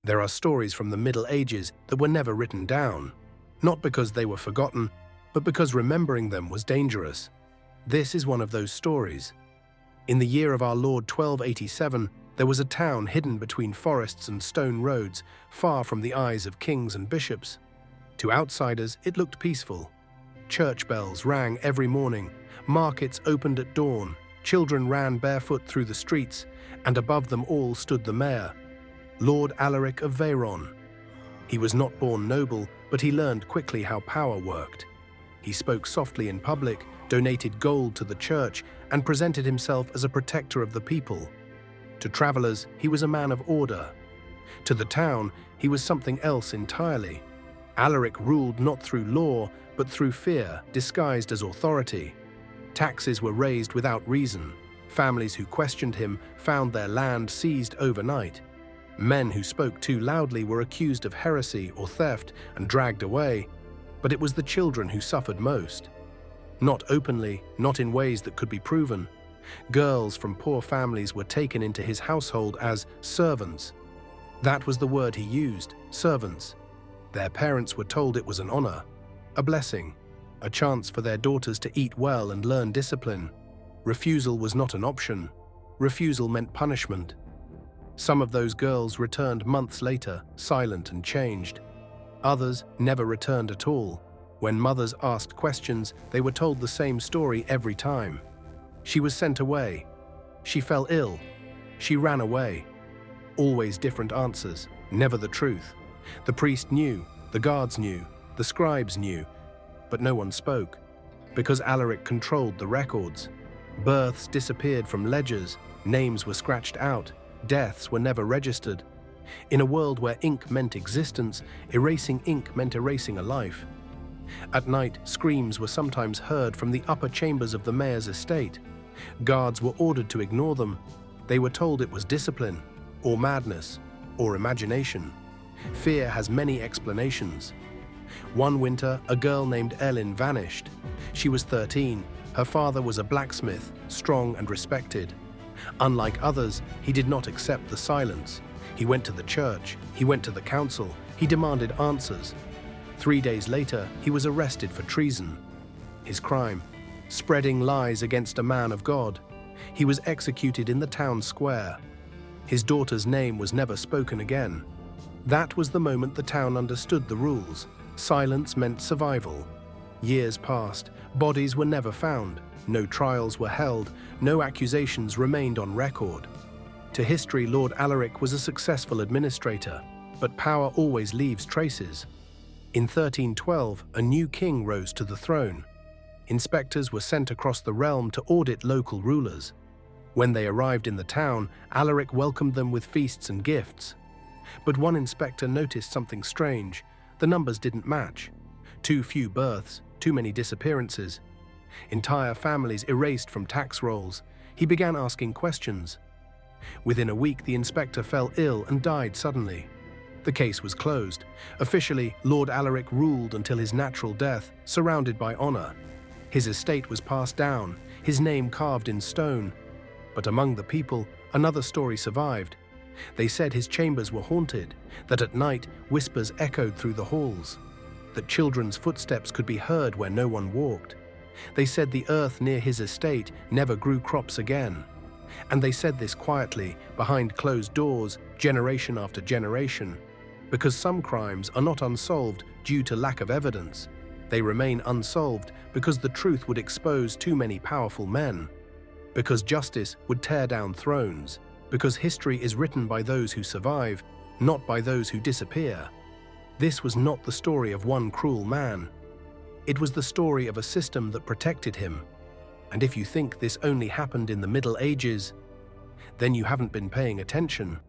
There are stories from the Middle Ages that were never written down, not because they were forgotten, but because remembering them was dangerous. This is one of those stories. In the year of our Lord 1287, there was a town hidden between forests and stone roads, far from the eyes of kings and bishops. To outsiders, it looked peaceful. Church bells rang every morning, markets opened at dawn, children ran barefoot through the streets, and above them all stood the mayor, Lord Alaric of Veyron. He was not born noble, but he learned quickly how power worked. He spoke softly in public, donated gold to the church, and presented himself as a protector of the people. To travelers, he was a man of order. To the town, he was something else entirely. Alaric ruled not through law, but through fear, disguised as authority. Taxes were raised without reason. Families who questioned him found their land seized overnight. Men who spoke too loudly were accused of heresy or theft and dragged away. But it was the children who suffered most. Not openly, not in ways that could be proven. Girls from poor families were taken into his household as servants. That was the word he used, servants. Their parents were told it was an honor, a blessing, a chance for their daughters to eat well and learn discipline. Refusal was not an option. Refusal meant punishment. Some of those girls returned months later, silent and changed. Others never returned at all. When mothers asked questions, they were told the same story every time. She was sent away. She fell ill. She ran away. Always different answers, never the truth. The priest knew, the guards knew, the scribes knew, but no one spoke, because Alaric controlled the records. Births disappeared from ledgers, names were scratched out, deaths were never registered. In a world where ink meant existence, erasing ink meant erasing a life. At night, screams were sometimes heard from the upper chambers of the mayor's estate. Guards were ordered to ignore them. They were told it was discipline, or madness, or imagination. Fear has many explanations. One winter, a girl named Ellen vanished. She was 13. Her father was a blacksmith, strong and respected. Unlike others, he did not accept the silence. He went to the church, he went to the council, he demanded answers. 3 days later, he was arrested for treason. His crime: spreading lies against a man of God. He was executed in the town square. His daughter's name was never spoken again. That was the moment the town understood the rules. Silence meant survival. Years passed, bodies were never found, no trials were held, no accusations remained on record. To history, Lord Alaric was a successful administrator, but power always leaves traces. In 1312, a new king rose to the throne. Inspectors were sent across the realm to audit local rulers. When they arrived in the town, Alaric welcomed them with feasts and gifts. But one inspector noticed something strange. The numbers didn't match. Too few births, too many disappearances. Entire families erased from tax rolls. He began asking questions. Within a week, the inspector fell ill and died suddenly. The case was closed. Officially, Lord Alaric ruled until his natural death, surrounded by honor. His estate was passed down, his name carved in stone. But among the people, another story survived. They said his chambers were haunted, that at night whispers echoed through the halls, that children's footsteps could be heard where no one walked. They said the earth near his estate never grew crops again. And they said this quietly, behind closed doors, generation after generation. Because some crimes are not unsolved due to lack of evidence. They remain unsolved because the truth would expose too many powerful men. Because justice would tear down thrones. Because history is written by those who survive, not by those who disappear. This was not the story of one cruel man. It was the story of a system that protected him. And if you think this only happened in the Middle Ages, then you haven't been paying attention.